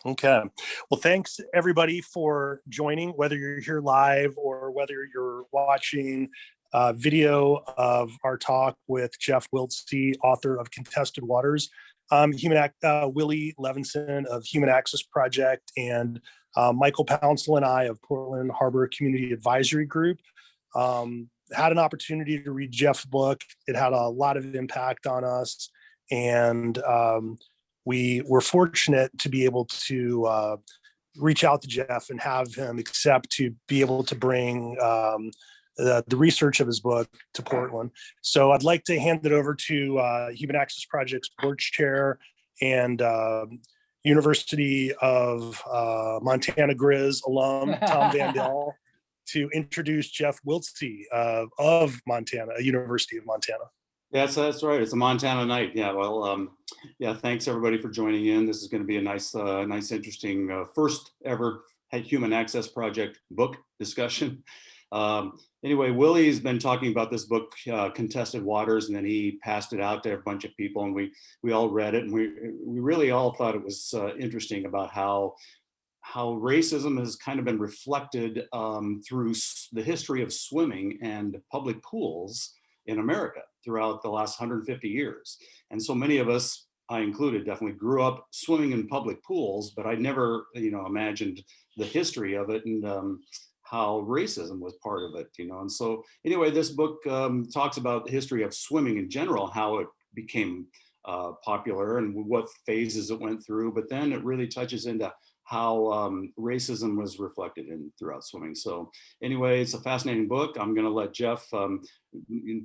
Okay. Well, thanks everybody for joining, whether you're here live or whether you're watching video of our talk with Jeff Wiltse, author of Contested Waters, Willie Levinson of Human Access Project, and Michael Pouncil and I of Portland Harbor Community Advisory Group. Had an opportunity to read Jeff's book. It had a lot of impact on us, and we were fortunate to be able to reach out to Jeff and have him accept to be able to bring the research of his book to Portland. So I'd like to hand it over to Human Access Project's board chair and University of Montana Grizz alum, Tom Vandell, to introduce Jeff Wiltse of Montana, University of Montana. Yes, that's right. It's a Montana night. Yeah. Well, yeah. Thanks everybody for joining in. This is going to be a nice, interesting first ever Human Access Project book discussion. Anyway, Willie's been talking about this book, Contested Waters, and then he passed it out to a bunch of people, and we all read it, and we really all thought it was interesting about how racism has kind of been reflected through the history of swimming and public pools in America throughout the last 150 years. And so many of us, I included, definitely grew up swimming in public pools, but I never, imagined the history of it and how racism was part of it, And so anyway, this book talks about the history of swimming in general, how it became popular and what phases it went through, but then it really touches into how racism was reflected throughout swimming. So anyway, it's a fascinating book. I'm going to let Jeff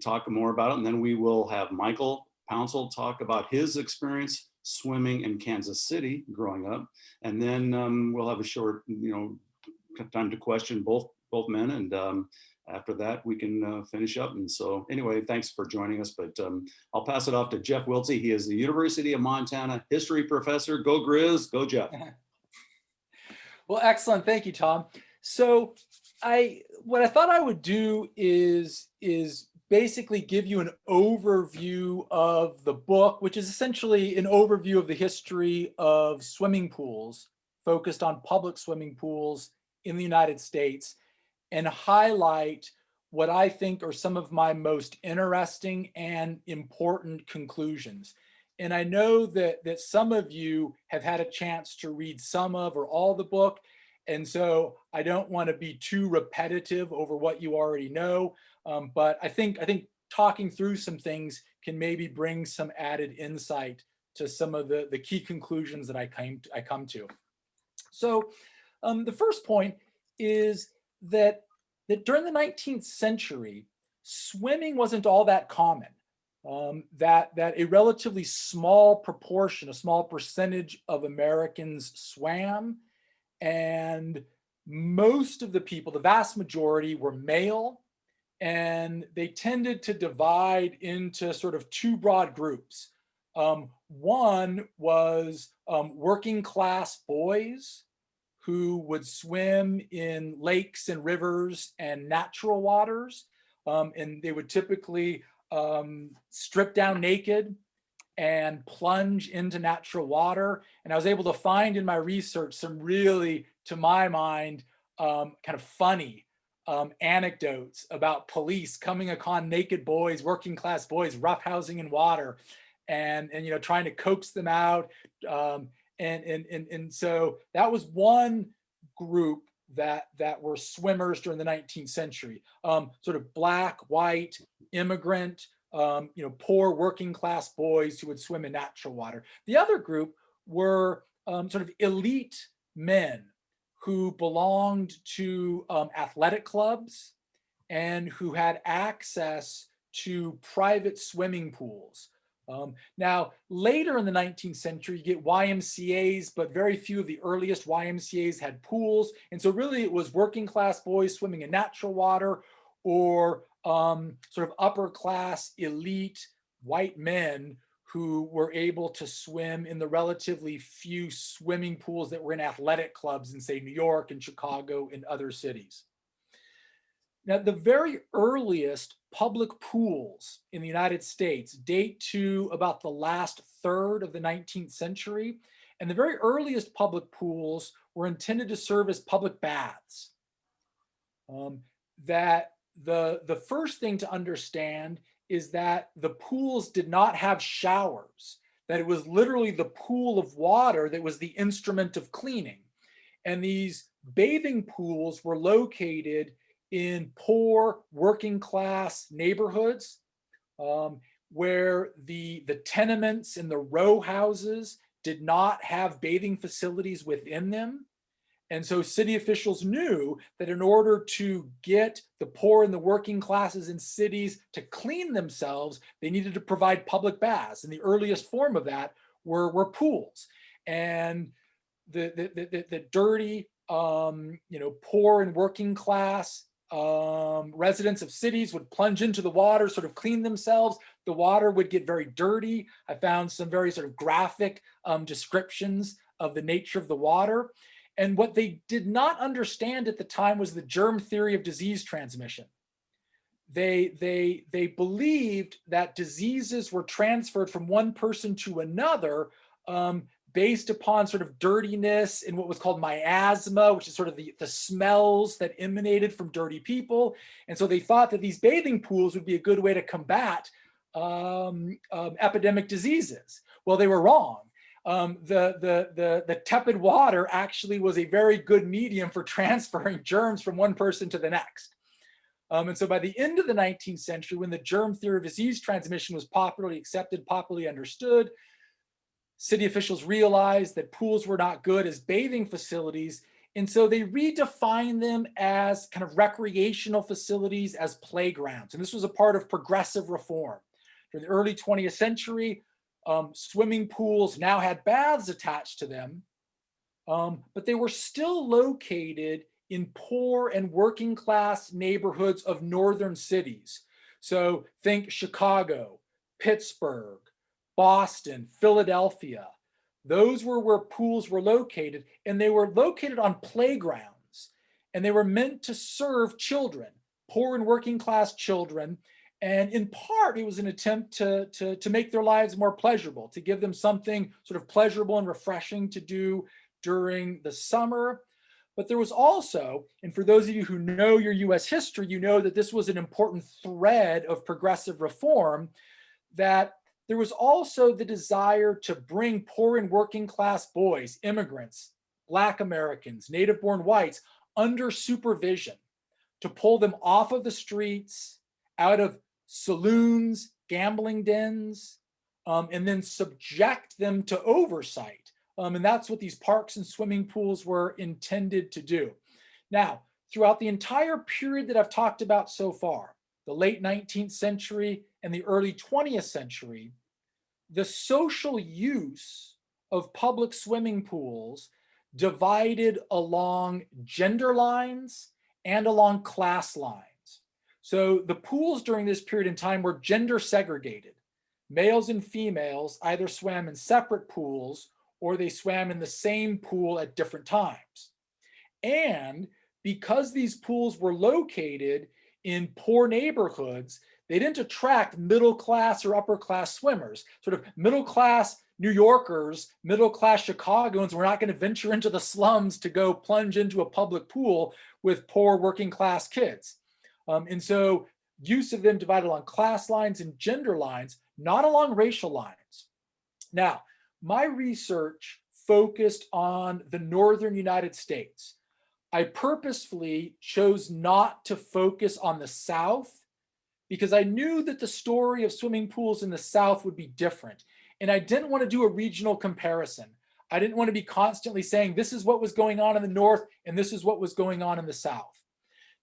talk more about it, and then we will have Michael Pouncil talk about his experience swimming in Kansas City growing up, and then we'll have a short, time to question both men, and after that we can finish up. And so anyway, thanks for joining us, but I'll pass it off to Jeff Wiltse. He is the University of Montana history professor. Go Grizz, go Jeff. Well, excellent. Thank you, Tom. So what I thought I would do is basically give you an overview of the book, which is essentially an overview of the history of swimming pools, focused on public swimming pools in the United States, and highlight what I think are some of my most interesting and important conclusions. And I know that some of you have had a chance to read some of or all the book. And so I don't want to be too repetitive over what you already know. But I think talking through some things can maybe bring some added insight to some of the key conclusions that I come to. So the first point is that during the 19th century, swimming wasn't all that common. That a relatively small proportion, a small percentage of Americans swam, and most of the people, the vast majority, were male, and they tended to divide into sort of two broad groups. One was working class boys who would swim in lakes and rivers and natural waters, and they would typically strip down naked and plunge into natural water. And I was able to find in my research some really, to my mind, kind of funny anecdotes about police coming upon naked boys, working class boys, roughhousing in water, and trying to coax them out. And so that was one group that were swimmers during the 19th century, sort of black, white, immigrant, poor working class boys who would swim in natural water. The other group were sort of elite men who belonged to athletic clubs and who had access to private swimming pools. Now, later in the 19th century, you get YMCAs, but very few of the earliest YMCAs had pools. And so really it was working class boys swimming in natural water, or sort of upper class elite white men who were able to swim in the relatively few swimming pools that were in athletic clubs in, say, New York and Chicago and other cities. Now, the very earliest public pools in the United States date to about the last third of the 19th century. And the very earliest public pools were intended to serve as public baths. That the first thing to understand is that the pools did not have showers, that it was literally the pool of water that was the instrument of cleaning. And these bathing pools were located in poor working class neighborhoods, where the tenements and the row houses did not have bathing facilities within them. And so city officials knew that in order to get the poor and the working classes in cities to clean themselves, they needed to provide public baths. And the earliest form of that were pools. And the dirty, poor and working class residents of cities would plunge into the water, sort of clean themselves. The water would get very dirty. I found some very sort of graphic descriptions of the nature of the water. And what they did not understand at the time was the germ theory of disease transmission. They believed that diseases were transferred from one person to another based upon sort of dirtiness and what was called miasma, which is sort of the smells that emanated from dirty people. And so they thought that these bathing pools would be a good way to combat epidemic diseases. Well, they were wrong. The tepid water actually was a very good medium for transferring germs from one person to the next. And so by the end of the 19th century, when the germ theory of disease transmission was popularly accepted, popularly understood, city officials realized that pools were not good as bathing facilities. And so they redefined them as kind of recreational facilities, as playgrounds. And this was a part of progressive reform. During the early 20th century, swimming pools now had baths attached to them, but they were still located in poor and working class neighborhoods of northern cities. So think Chicago, Pittsburgh, Boston, Philadelphia. Those were where pools were located, and they were located on playgrounds, and they were meant to serve children, poor and working class children. And in part, it was an attempt to make their lives more pleasurable, to give them something sort of pleasurable and refreshing to do during the summer. But there was also, and for those of you who know your US history, you know that this was an important thread of progressive reform, that there was also the desire to bring poor and working class boys, immigrants, Black Americans, native-born whites, under supervision, to pull them off of the streets, out of saloons, gambling dens, and then subject them to oversight. And that's what these parks and swimming pools were intended to do. Now, throughout the entire period that I've talked about so far, the late 19th century and the early 20th century, the social use of public swimming pools divided along gender lines and along class lines. So the pools during this period in time were gender segregated. Males and females either swam in separate pools or they swam in the same pool at different times. And because these pools were located in poor neighborhoods, they didn't attract middle class or upper class swimmers. Sort of middle class New Yorkers, middle class Chicagoans were not going to venture into the slums to go plunge into a public pool with poor working class kids. And so use of them divided along class lines and gender lines, not along racial lines. Now, my research focused on the northern United States. I purposefully chose not to focus on the South because I knew that the story of swimming pools in the South would be different. And I didn't want to do a regional comparison. I didn't want to be constantly saying this is what was going on in the North and this is what was going on in the South.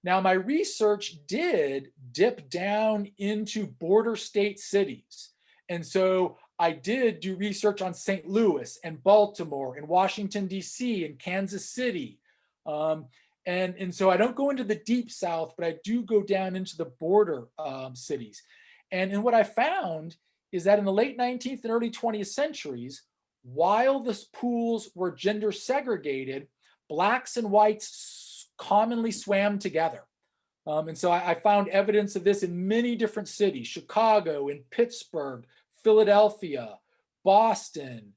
Now, my research did dip down into border state cities. And so I did do research on St. Louis and Baltimore and Washington, D.C. and Kansas City. And so I don't go into the deep South, but I do go down into the border cities. And what I found is that in the late 19th and early 20th centuries, while the pools were gender segregated, Blacks and whites commonly swam together. And so I found evidence of this in many different cities, Chicago and Pittsburgh, Philadelphia, Boston,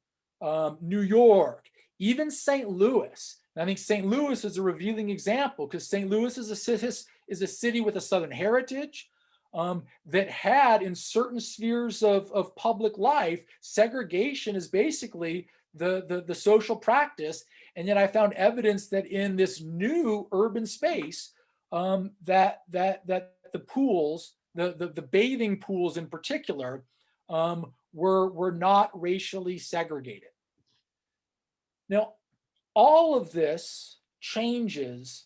New York, even St. Louis. And I think St. Louis is a revealing example because St. Louis is a city with a Southern heritage that had, in certain spheres of public life, segregation is basically the social practice. And yet I found evidence that in this new urban space, that the pools, the bathing pools in particular, were not racially segregated. Now, all of this changes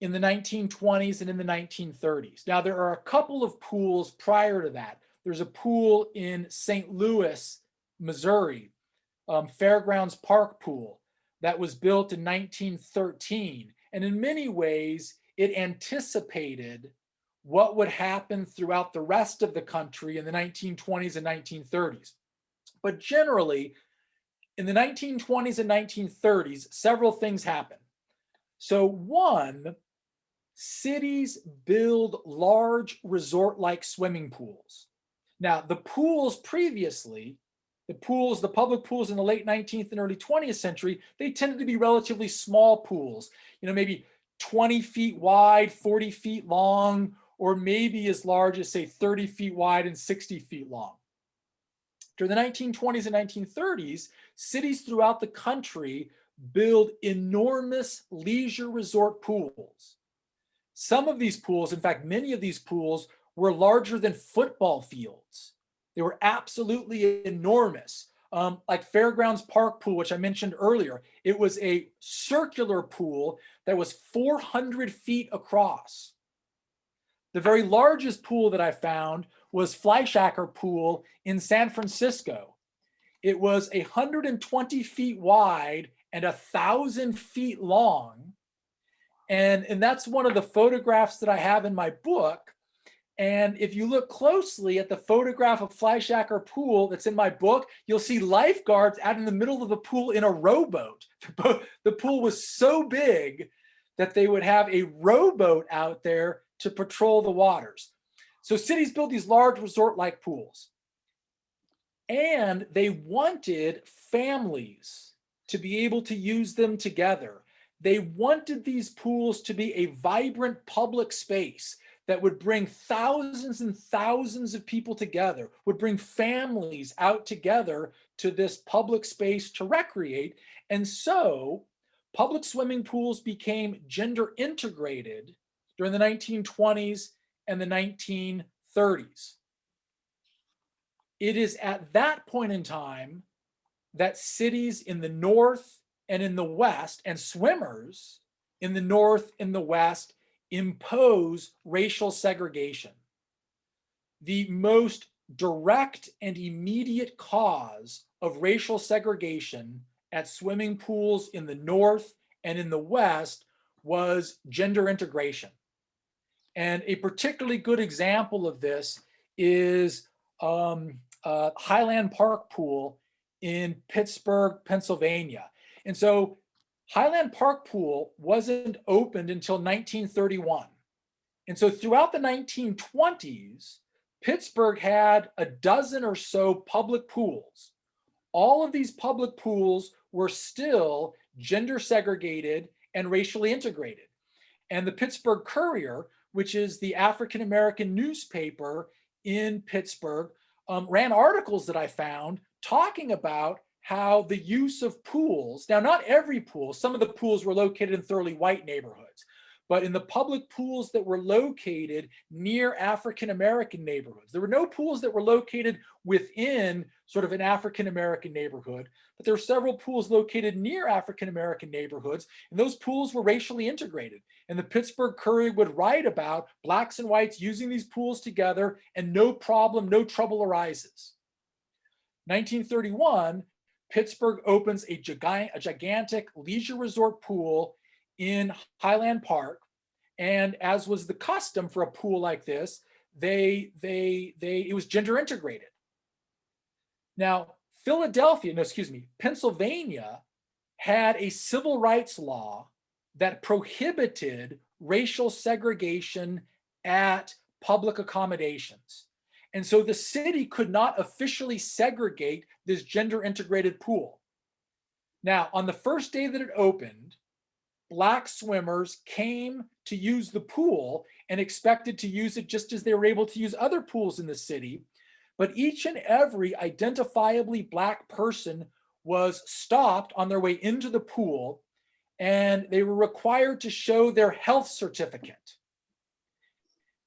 in the 1920s and in the 1930s. Now, there are a couple of pools prior to that. There's a pool in St. Louis, Missouri, Fairgrounds Park Pool, that was built in 1913. And in many ways, it anticipated what would happen throughout the rest of the country in the 1920s and 1930s. But generally, in the 1920s and 1930s, several things happened. So one, cities build large resort-like swimming pools. Now, the pools previously, the public pools in the late 19th and early 20th century, they tended to be relatively small pools, maybe 20 feet wide, 40 feet long, or maybe as large as, say, 30 feet wide and 60 feet long. During the 1920s and 1930s, cities throughout the country build enormous leisure resort pools. Some of these pools, in fact, many of these pools, were larger than football fields. They were absolutely enormous. Like Fairgrounds Park Pool, which I mentioned earlier, it was a circular pool that was 400 feet across. The very largest pool that I found was Fleischacker Pool in San Francisco. It was 120 feet wide and 1,000 feet long. And that's one of the photographs that I have in my book. And if you look closely at the photograph of Fleischacker Pool that's in my book, you'll see lifeguards out in the middle of the pool in a rowboat. The pool was so big that they would have a rowboat out there to patrol the waters. So cities build these large resort-like pools. And they wanted families to be able to use them together. They wanted these pools to be a vibrant public space that would bring thousands and thousands of people together, would bring families out together to this public space to recreate. And so public swimming pools became gender integrated during the 1920s and the 1930s. It is at that point in time that cities in the North and in the West, and swimmers in the North and the West, impose racial segregation. The most direct and immediate cause of racial segregation at swimming pools in the North and in the West was gender integration. And a particularly good example of this is Highland Park Pool in Pittsburgh, Pennsylvania. And so Highland Park Pool wasn't opened until 1931. And so throughout the 1920s, Pittsburgh had a dozen or so public pools. All of these public pools were still gender segregated and racially integrated. And the Pittsburgh Courier, which is the African-American newspaper in Pittsburgh, ran articles that I found talking about how the use of pools, now not every pool, some of the pools were located in thoroughly white neighborhoods, but in the public pools that were located near African-American neighborhoods. There were no pools that were located within sort of an African-American neighborhood, but there were several pools located near African-American neighborhoods, and those pools were racially integrated. And the Pittsburgh Courier would write about blacks and whites using these pools together, and no problem, no trouble arises. 1931, Pittsburgh opens a gigantic leisure resort pool in Highland Park. And as was the custom for a pool like this, it was gender integrated. Now, Pennsylvania had a civil rights law that prohibited racial segregation at public accommodations. And so the city could not officially segregate this gender integrated pool. Now, on the first day that it opened, Black swimmers came to use the pool and expected to use it just as they were able to use other pools in the city. But each and every identifiably Black person was stopped on their way into the pool, and they were required to show their health certificate.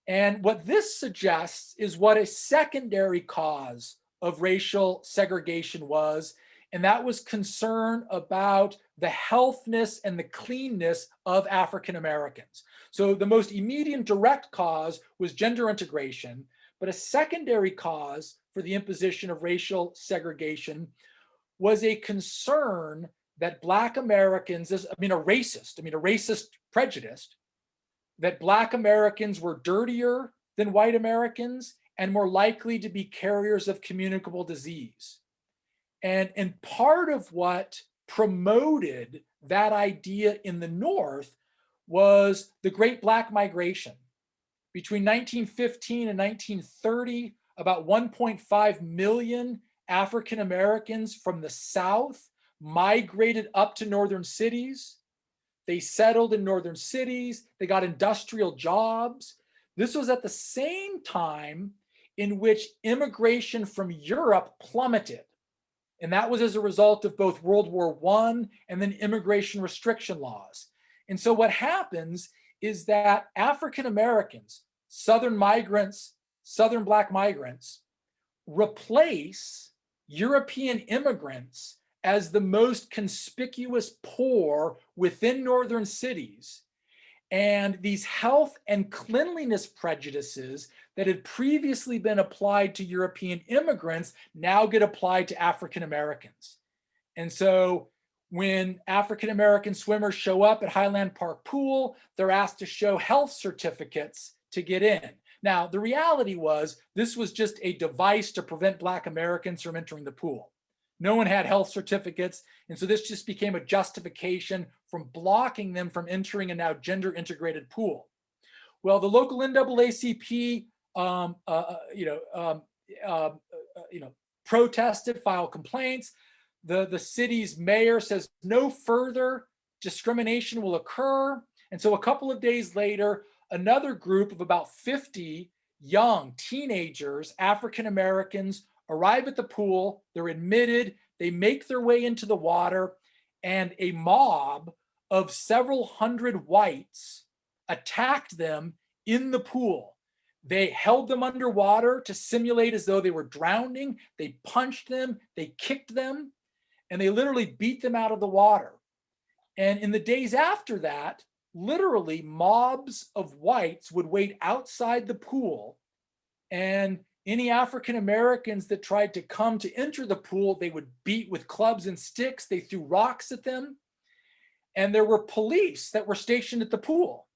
And what this suggests is what a secondary cause of racial segregation was, and that was concern about the healthness and the cleanness of African Americans. So the most immediate direct cause was gender integration, but a secondary cause for the imposition of racial segregation was a concern that Black Americans, a racist prejudice, that Black Americans were dirtier than white Americans and more likely to be carriers of communicable disease. And part of what promoted that idea in the North was the Great Black Migration. Between 1915 and 1930, about 1.5 million African Americans from the South migrated up to northern cities. They settled in northern cities. They got industrial jobs. This was at the same time in which immigration from Europe plummeted. And that was as a result of both World War I and then immigration restriction laws. And so what happens is that African Americans, Southern migrants, Southern Black migrants, replace European immigrants as the most conspicuous poor within northern cities. And these health and cleanliness prejudices that had previously been applied to European immigrants now get applied to African Americans. And so when African American swimmers show up at Highland Park Pool, they're asked to show health certificates to get in. Now, the reality was this was just a device to prevent Black Americans from entering the pool. No one had health certificates. And so this just became a justification from blocking them from entering a now gender integrated pool. Well, the local NAACP, protested, filed complaints. The city's mayor says no further discrimination will occur. And so a couple of days later, another group of about 50 young teenagers, African Americans, arrive at the pool. They're admitted, they make their way into the water, and a mob of several hundred whites attacked them in the pool. They held them underwater to simulate as though they were drowning. They punched them, they kicked them, and they literally beat them out of the water. And in the days after that, literally mobs of whites would wait outside the pool, and any African Americans that tried to come to enter the pool, they would beat with clubs and sticks. They threw rocks at them. And there were police that were stationed at the pool.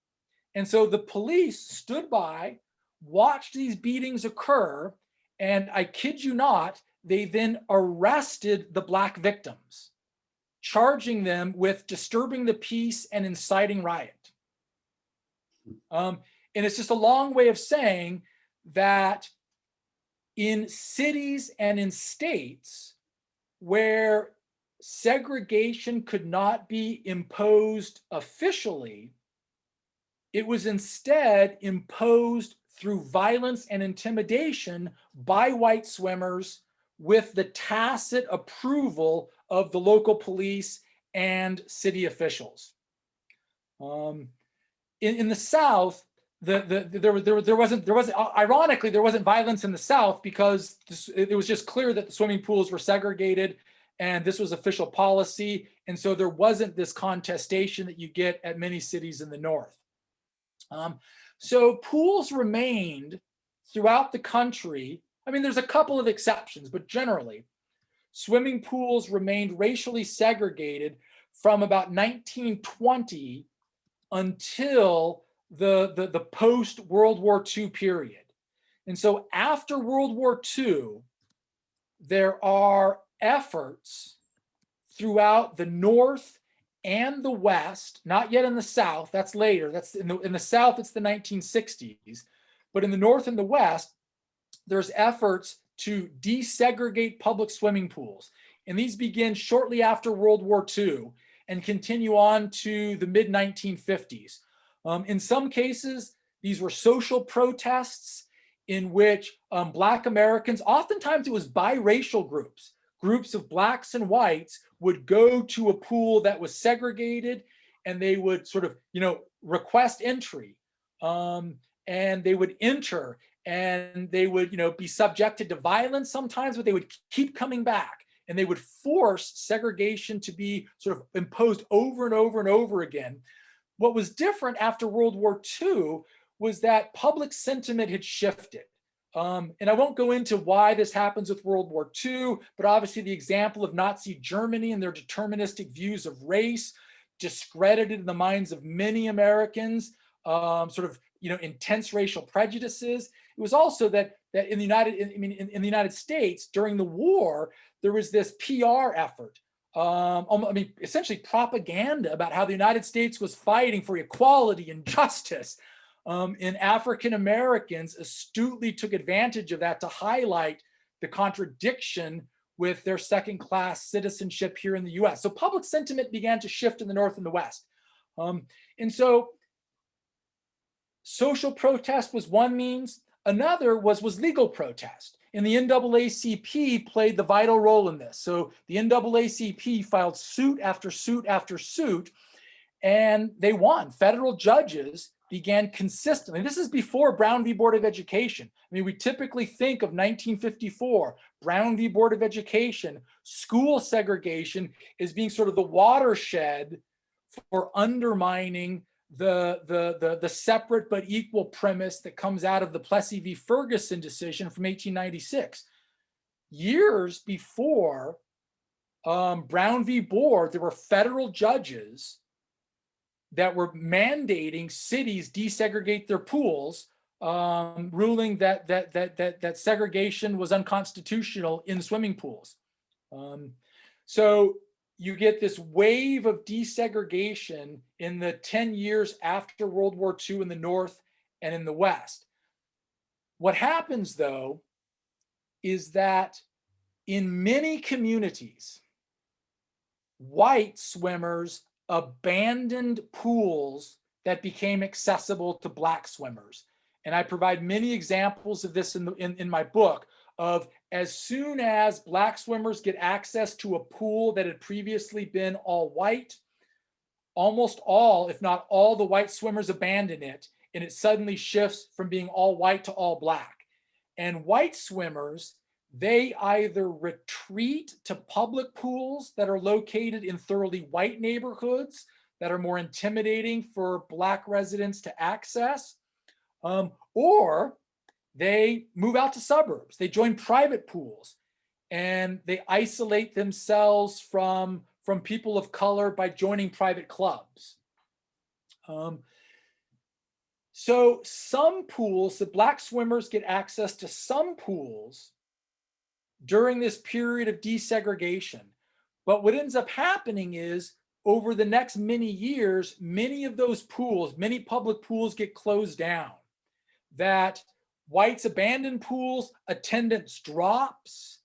And so the police stood by, watched these beatings occur, and I kid you not, they then arrested the Black victims, charging them with disturbing the peace and inciting riot. And it's just a long way of saying that in cities and in states where segregation could not be imposed officially, it was instead imposed through violence and intimidation by white swimmers with the tacit approval of the local police and city officials. In the South, there wasn't ironically there wasn't violence in the South because it was just clear that the swimming pools were segregated, and this was official policy, and so there wasn't this contestation that you get at many cities in the North. So pools remained throughout the country. I mean, there's a couple of exceptions, but generally, swimming pools remained racially segregated from about 1920 until the post-World War II period. And so after World War II, there are efforts throughout the North and the West, not yet in the South, that's later, that's in the South, it's the 1960s, but in the North and the West, there's efforts to desegregate public swimming pools. And these begin shortly after World War II and continue on to the mid 1950s. In some cases, these were social protests in which Black Americans, oftentimes it was biracial groups of Blacks and whites would go to a pool that was segregated, and they would sort of, request entry, and they would enter, and they would, be subjected to violence sometimes, but they would keep coming back, and they would force segregation to be sort of imposed over and over and over again. What was different after World War II was that public sentiment had shifted. And I won't go into why this happens with World War II, but obviously the example of Nazi Germany and their deterministic views of race discredited in the minds of many Americans, intense racial prejudices. It was also that in the United States during the war, there was this PR effort, essentially propaganda about how the United States was fighting for equality and justice. And African Americans astutely took advantage of that to highlight the contradiction with their second-class citizenship here in the US. So public sentiment began to shift in the North and the West. And so social protest was one means. Another was legal protest. And the NAACP played the vital role in this. So the NAACP filed suit after suit after suit, and they won. Federal judges began consistently. This is before Brown v. Board of Education. We typically think of 1954, Brown v. Board of Education, school segregation as being sort of the watershed for undermining the separate but equal premise that comes out of the Plessy v. Ferguson decision from 1896. Years before Brown v. Board, there were federal judges that were mandating cities desegregate their pools, ruling that segregation was unconstitutional in swimming pools. So you get this wave of desegregation in the 10 years after World War II in the North and in the West. What happens, though, is that in many communities, white swimmers abandoned pools that became accessible to Black swimmers. And I provide many examples of this in my book of as soon as Black swimmers get access to a pool that had previously been all white, almost all, if not all, the white swimmers abandon it, and it suddenly shifts from being all white to all Black. And white swimmers, they either retreat to public pools that are located in thoroughly white neighborhoods that are more intimidating for Black residents to access, or they move out to suburbs. They join private pools, and they isolate themselves from people of color by joining private clubs. So some pools, the Black swimmers get access to some pools during this period of desegregation. But what ends up happening is over the next many years, many of those pools, many public pools get closed down. That whites abandon pools, attendance drops.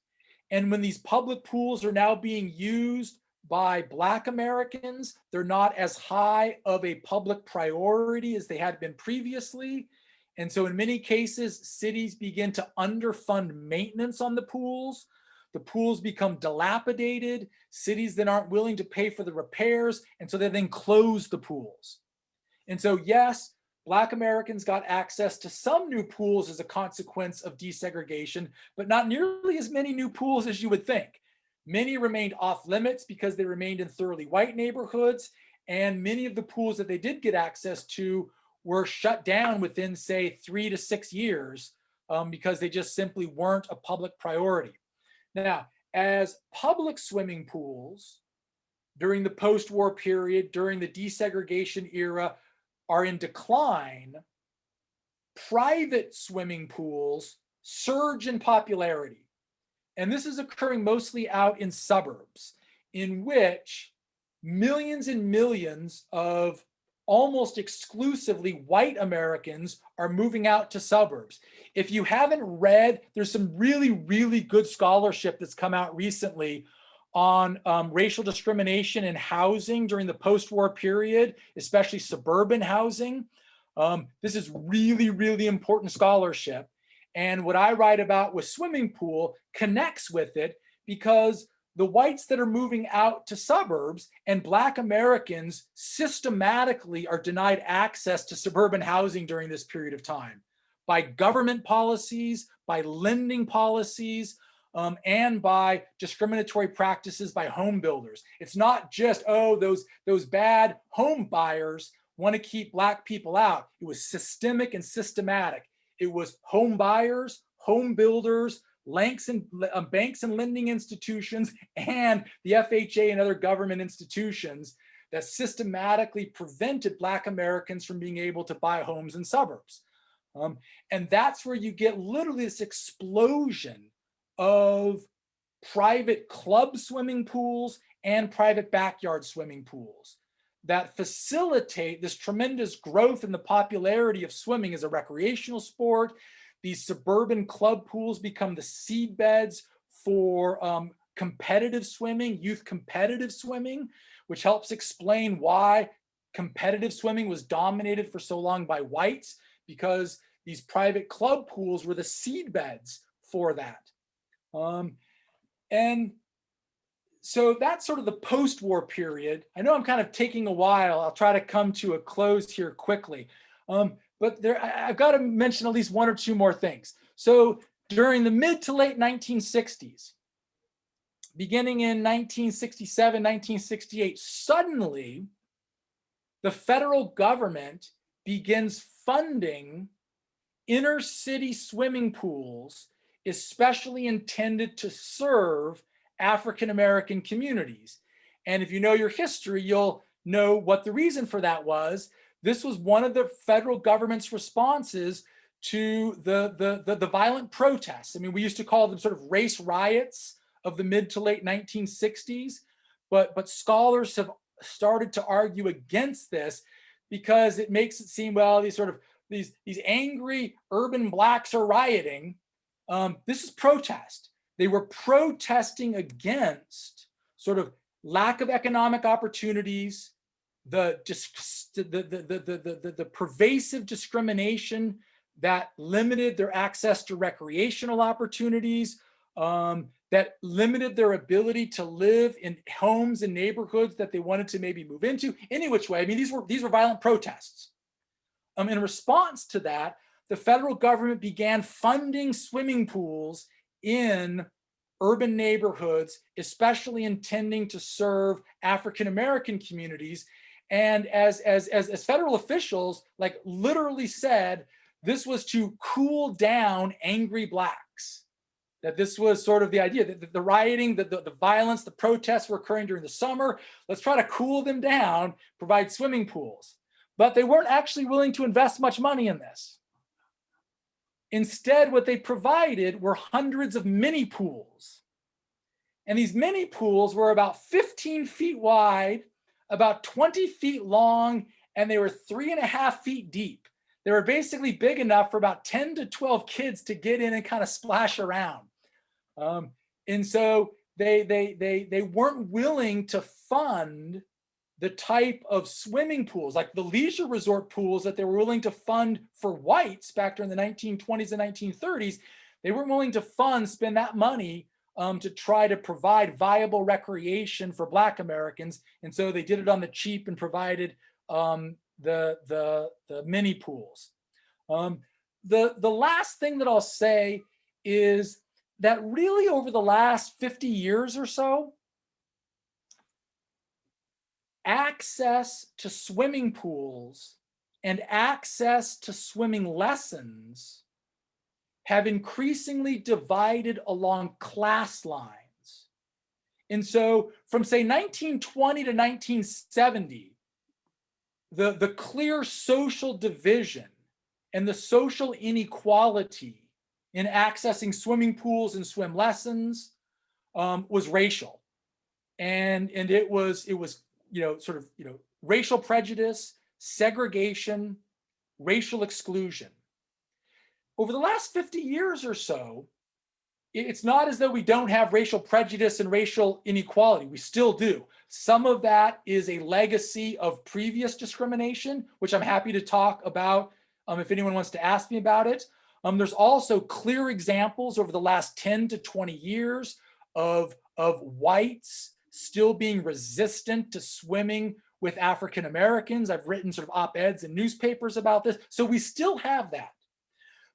And when these public pools are now being used by Black Americans, they're not as high of a public priority as they had been previously. And so in many cases, cities begin to underfund maintenance on the pools. The pools become dilapidated. Cities then aren't willing to pay for the repairs. And so they then close the pools. And so yes, Black Americans got access to some new pools as a consequence of desegregation, but not nearly as many new pools as you would think. Many remained off limits because they remained in thoroughly white neighborhoods. And many of the pools that they did get access to were shut down within, say, 3 to 6 years because they just simply weren't a public priority. Now, as public swimming pools during the post-war period, during the desegregation era, are in decline, private swimming pools surge in popularity. And this is occurring mostly out in suburbs, in which millions and millions of almost exclusively white Americans are moving out to suburbs. If you haven't read, there's some really, really good scholarship that's come out recently on racial discrimination in housing during the post-war period, especially suburban housing. This is really, really important scholarship. And what I write about with swimming pool connects with it, because the whites that are moving out to suburbs and Black Americans systematically are denied access to suburban housing during this period of time by government policies, by lending policies, and by discriminatory practices by home builders. It's not just, oh, those bad home buyers want to keep Black people out. It was systemic and systematic. It was home buyers, home builders, banks and lending institutions, and the FHA and other government institutions that systematically prevented Black Americans from being able to buy homes in suburbs. And that's where you get literally this explosion of private club swimming pools and private backyard swimming pools that facilitate this tremendous growth in the popularity of swimming as a recreational sport. These suburban club pools become the seed beds for competitive swimming, youth competitive swimming, which helps explain why competitive swimming was dominated for so long by whites, because these private club pools were the seed beds for that. And so that's sort of the post-war period. I know I'm kind of taking a while. I'll try to come to a close here quickly. But I've got to mention at least one or two more things. So during the mid to late 1960s, beginning in 1967, 1968, suddenly the federal government begins funding inner city swimming pools, especially intended to serve African-American communities. And if you know your history, you'll know what the reason for that was. This was one of the federal government's responses to the violent protests. I mean, we used to call them sort of race riots of the mid to late 1960s, but scholars have started to argue against this because it makes it seem, well, these angry urban Blacks are rioting. This is protest. They were protesting against sort of lack of economic opportunities, the pervasive discrimination that limited their access to recreational opportunities, that limited their ability to live in homes and neighborhoods that they wanted to maybe move into. Any which way, I mean, these were violent protests. In response to that, the federal government began funding swimming pools in urban neighborhoods, especially intending to serve African-American communities. And as federal officials like literally said, this was to cool down angry Blacks. That this was sort of the idea that the rioting, the violence, the protests were occurring during the summer. Let's try to cool them down, provide swimming pools. But they weren't actually willing to invest much money in this. Instead, what they provided were hundreds of mini pools. And these mini pools were about 15 feet wide, about 20 feet long, and they were 3.5 feet deep. They were basically big enough for about 10 to 12 kids to get in and kind of splash around. And so they weren't willing to fund the type of swimming pools, like the leisure resort pools that they were willing to fund for whites back during the 1920s and 1930s. They weren't willing to spend that money to try to provide viable recreation for Black Americans. And so they did it on the cheap and provided the mini pools. The last thing that I'll say is that really over the last 50 years or so, access to swimming pools and access to swimming lessons have increasingly divided along class lines. And so from say 1920 to 1970, the clear social division and the social inequality in accessing swimming pools and swim lessons was racial. And it was racial prejudice, segregation, racial exclusion. Over the last 50 years or so, it's not as though we don't have racial prejudice and racial inequality. We still do. Some of that is a legacy of previous discrimination, which I'm happy to talk about if anyone wants to ask me about it. There's also clear examples over the last 10 to 20 years of whites still being resistant to swimming with African Americans. I've written sort of op-eds in newspapers about this. So we still have that.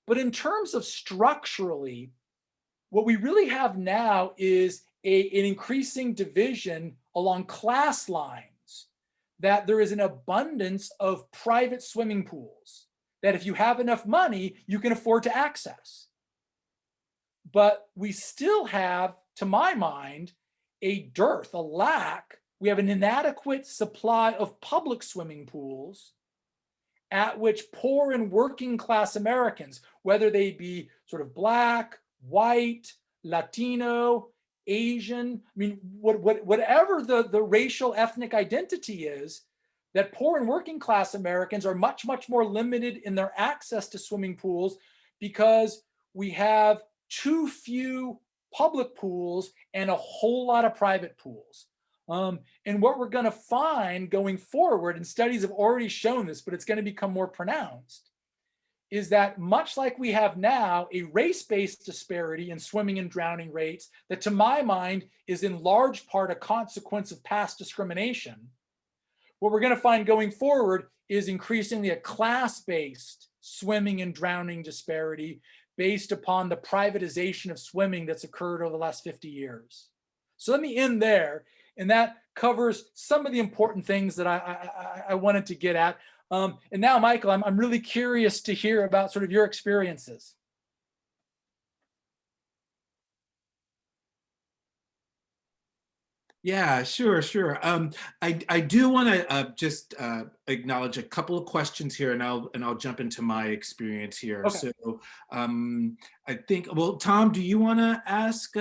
But in terms of structurally, what we really have now is an increasing division along class lines, that there is an abundance of private swimming pools that if you have enough money, you can afford to access. But we still have, to my mind, a dearth, a lack. We have an inadequate supply of public swimming pools at which poor and working class Americans, whether they be sort of Black, white, Latino, Asian, I mean, whatever the racial ethnic identity is, that poor and working class Americans are much, much more limited in their access to swimming pools because we have too few public pools and a whole lot of private pools. And what we're going to find going forward, and studies have already shown this, but it's going to become more pronounced, is that much like we have now a race-based disparity in swimming and drowning rates that to my mind is in large part a consequence of past discrimination. What we're going to find going forward is increasingly a class-based swimming and drowning disparity based upon the privatization of swimming that's occurred over the last 50 years. So let me end there, and that covers some of the important things that I wanted to get at. And now, Michael, I'm really curious to hear about sort of your experiences. Yeah, sure. I do want to just acknowledge a couple of questions here, and I'll jump into my experience here. Okay. So I think, well, Tom, do you want to ask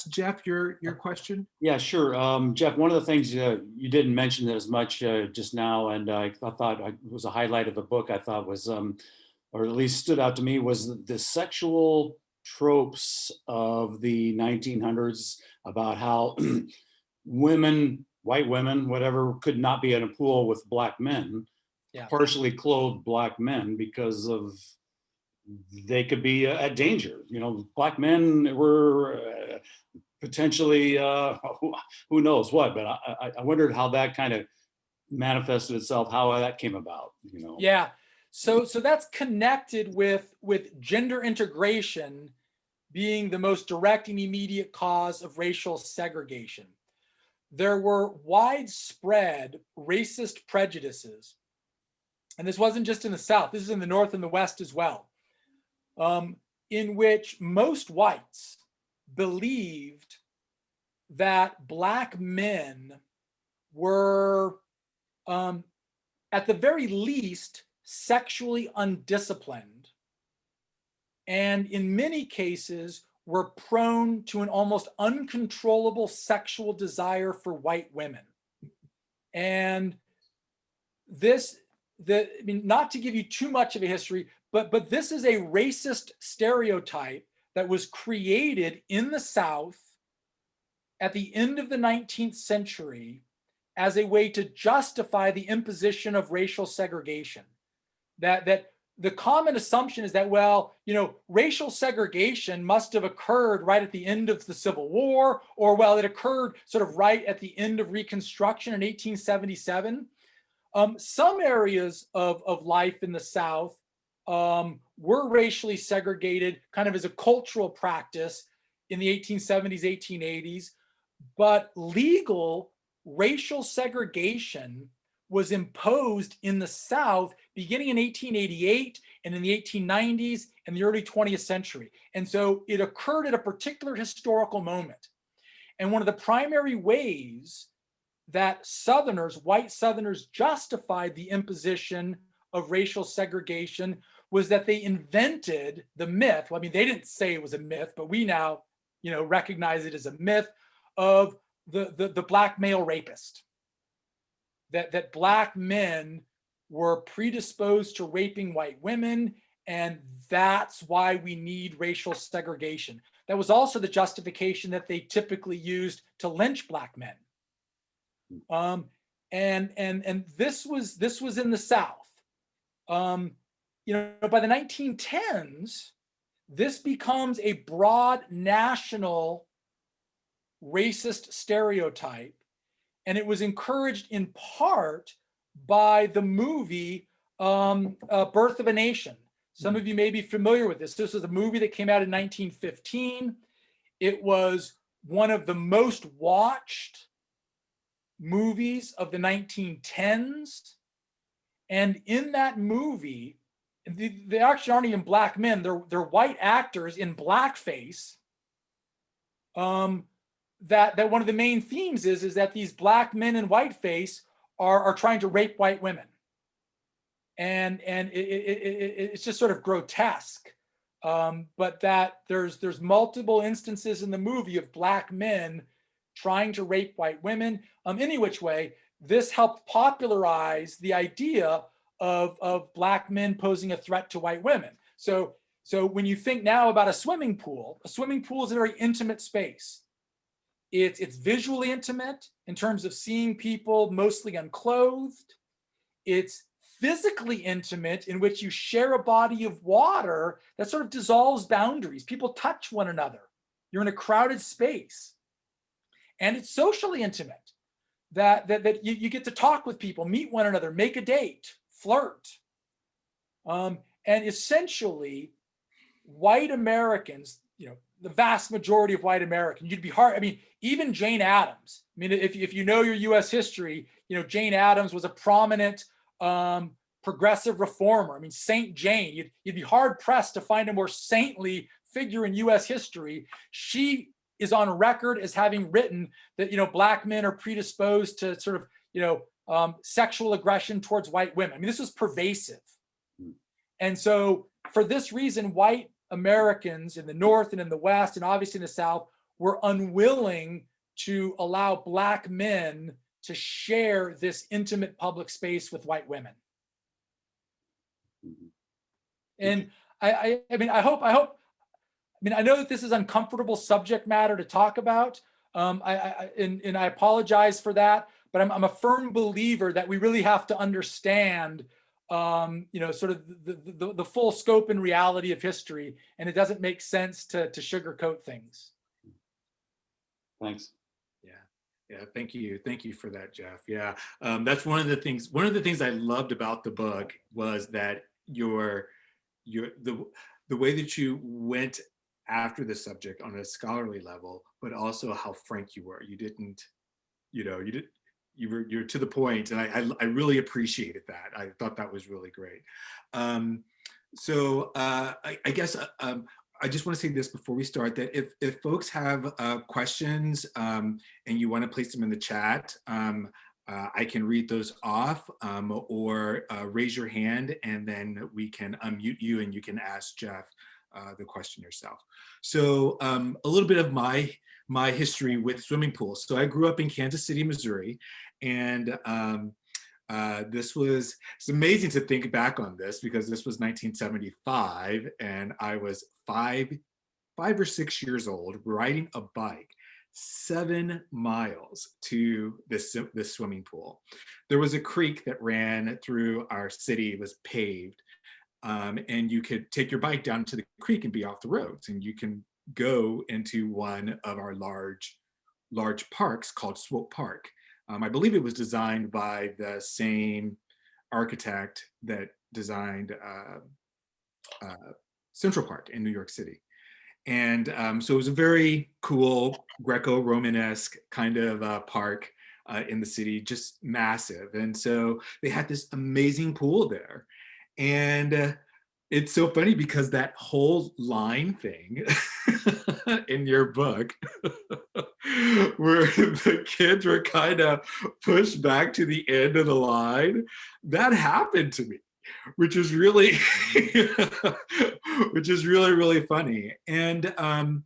Jeff your question? Yeah, sure. Jeff, one of the things you didn't mention as much just now, and I thought it was a highlight of the book, I thought was, or at least stood out to me, was the sexual tropes of the 1900s about how women, white women, whatever, could not be in a pool with Black men, Yeah. partially clothed Black men, because of they could be at danger. You know, Black men were potentially who knows what, but I wondered how that kind of manifested itself, how that came about, you know. Yeah, so that's connected with gender integration being the most direct and immediate cause of racial segregation. There were widespread racist prejudices, and this wasn't just in the South, this is in the North and the West as well, in which most whites believed that Black men were, at the very least, sexually undisciplined, and in many cases were prone to an almost uncontrollable sexual desire for white women. And not to give you too much of a history, but this is a racist stereotype that was created in the South at the end of the 19th century as a way to justify the imposition of racial segregation. That the common assumption is that, well, you know, racial segregation must have occurred right at the end of the Civil War, or, well, it occurred sort of right at the end of Reconstruction in 1877. Some areas of life in the South were racially segregated kind of as a cultural practice in the 1870s, 1880s, but legal racial segregation was imposed in the South beginning in 1888 and in the 1890s and the early 20th century. And so it occurred at a particular historical moment. And one of the primary ways that Southerners, white Southerners, justified the imposition of racial segregation was that they invented the myth. Well, I mean, they didn't say it was a myth, but we now, you know, recognize it as a myth of the Black male rapist. That Black men were predisposed to raping white women, And that's why we need racial segregation. That was also the justification that they typically used to lynch Black men. And this was in the South. You know, by the 1910s, this becomes a broad national racist stereotype, and it was encouraged in part by the movie Birth of a Nation. Some of you may be familiar with this. This was a movie that came out in 1915. It was one of the most watched movies of the 1910s. And in that movie, they actually aren't even Black men, they're white actors in blackface. That one of the main themes is that these Black men in whiteface are trying to rape white women. And it's just sort of grotesque. But that there's multiple instances in the movie of Black men trying to rape white women. Any which way, this helped popularize the idea of Black men posing a threat to white women. So when you think now about a swimming pool is a very intimate space. It's visually intimate in terms of seeing people mostly unclothed. It's physically intimate in which you share a body of water that sort of dissolves boundaries. People touch one another. You're in a crowded space. And it's socially intimate, that you get to talk with people, meet one another, make a date, flirt. And essentially, white Americans, the vast majority of white Americans, you'd be hard. I mean, even Jane Addams. I mean, if you know your U.S. history, Jane Addams was a prominent progressive reformer. I mean, Saint Jane. You'd be hard pressed to find a more saintly figure in U.S. history. She is on record as having written that Black men are predisposed to sort of sexual aggression towards white women. I mean, this was pervasive. And so for this reason, white Americans in the North and in the West, and obviously in the South, were unwilling to allow Black men to share this intimate public space with white women. And I know that this is uncomfortable subject matter to talk about, and I apologize for that, but I'm a firm believer that we really have to understand sort of the full scope and reality of history, and it doesn't make sense to sugarcoat things. Thanks. Yeah, thank you for that, Jeff. Yeah, that's one of the things I loved about the book was that the way that you went after the subject on a scholarly level, but also how frank you were. You're to the point, and I really appreciated that. I thought that was really great. So I guess I just want to say this before we start, that if folks have questions and you want to place them in the chat, I can read those off, or raise your hand, and then we can unmute you and you can ask Jeff the question yourself. So a little bit of my history with swimming pools. So I grew up in Kansas City, Missouri, and it's amazing to think back on this because this was 1975, and I was five or 6 years old, riding a bike 7 miles to this swimming pool. There was a creek that ran through our city. It was paved, and you could take your bike down to the creek and be off the roads, and you can go into one of our large parks called Swope Park. I believe it was designed by the same architect that designed Central Park in New York City. And so it was a very cool Greco-Romanesque kind of park in the city, just massive. And so they had this amazing pool there. And it's so funny because that whole line thing in your book where the kids were kind of pushed back to the end of the line, that happened to me, which is really really funny. And I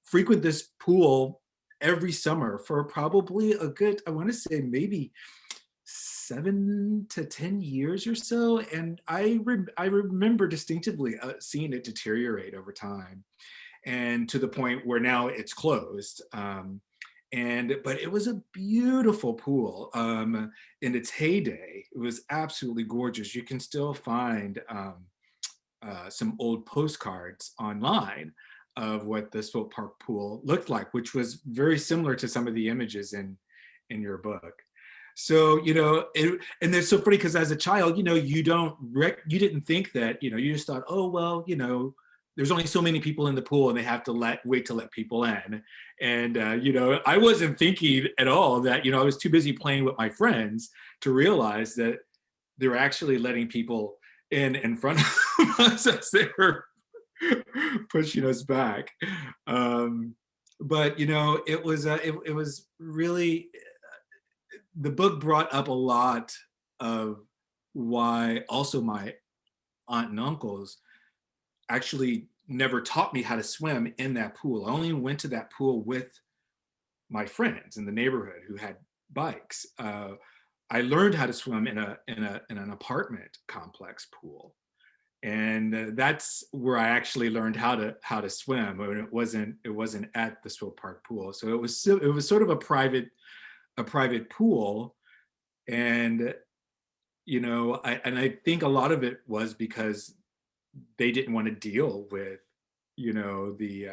frequent this pool every summer for probably a good, I want to say maybe 7 to 10 years or so. And I remember distinctively seeing it deteriorate over time, and to the point where now it's closed. But it was a beautiful pool in its heyday. It was absolutely gorgeous. You can still find some old postcards online of what the Swope Park pool looked like, which was very similar to some of the images in your book. So, and it's so funny because as a child, you didn't think that, you just thought, oh, well, there's only so many people in the pool and they have to wait to let people in. And, I wasn't thinking at all that, I was too busy playing with my friends to realize that they were actually letting people in front of us as they were pushing us back. But, it was really, the book brought up a lot of why also my aunt and uncles actually never taught me how to swim in that pool. I only went to that pool with my friends in the neighborhood who had bikes. I learned how to swim in an apartment complex pool, and that's where I actually learned how to swim. I mean, it wasn't at the Swope Park pool, so it was sort of a private pool, and I think a lot of it was because they didn't want to deal with, the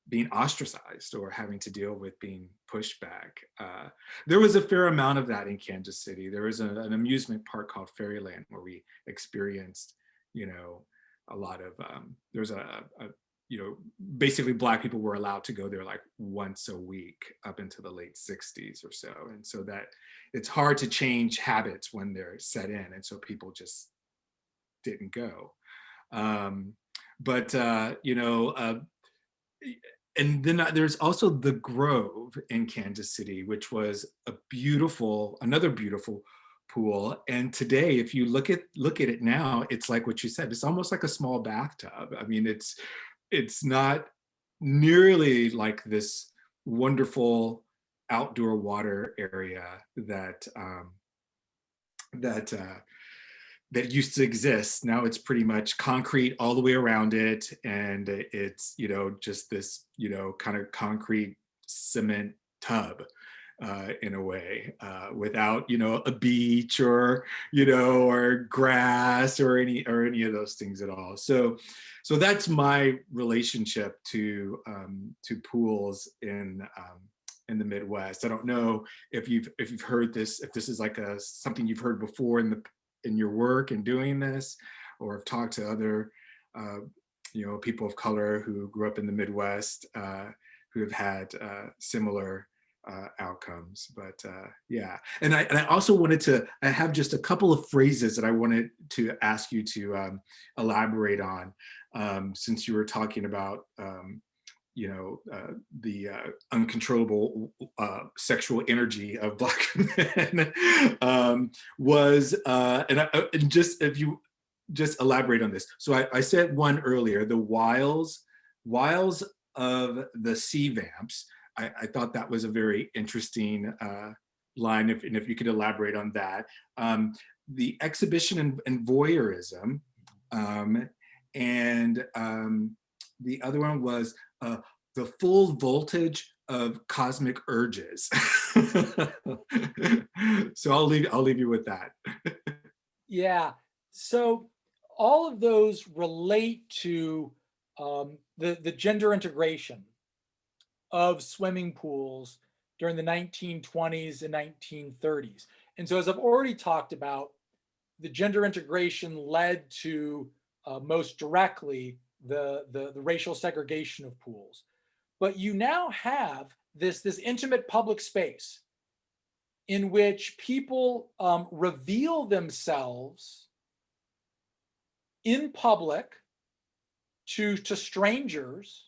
being ostracized or having to deal with being pushed back. There was a fair amount of that in Kansas City. There was an amusement park called Fairyland where we experienced, a lot of, there's basically Black people were allowed to go there like once a week up into the late 60s or so. And so that it's hard to change habits when they're set in. And so people just didn't go. And then there's also the Grove in Kansas City, which was another beautiful pool. And today, if you look at it now, it's like what you said, it's almost like a small bathtub. I mean, it's not nearly like this wonderful outdoor water area that used to exist. Now it's pretty much concrete all the way around it, and it's just this kind of concrete cement tub in a way, without a beach or or grass or any of those things at all. So that's my relationship to pools in the Midwest. I don't know if you've heard this, if this is like something you've heard before in your work and doing this, or have talked to other people of color who grew up in the Midwest who have had similar outcomes. But yeah, and I also wanted I have just a couple of phrases that I wanted to ask you to elaborate on, since you were talking about the uncontrollable sexual energy of Black men, and just if you just elaborate on this. So I said one earlier, the wiles of the sea vamps. I thought that was a very interesting line, if you could elaborate on that. The exhibition and voyeurism, and the other one was the full voltage of cosmic urges. So I'll leave you with that. Yeah. So all of those relate to the gender integration of swimming pools during the 1920s and 1930s. And so, as I've already talked about, the gender integration led to most directly the racial segregation of pools. But you now have this intimate public space in which people reveal themselves in public to strangers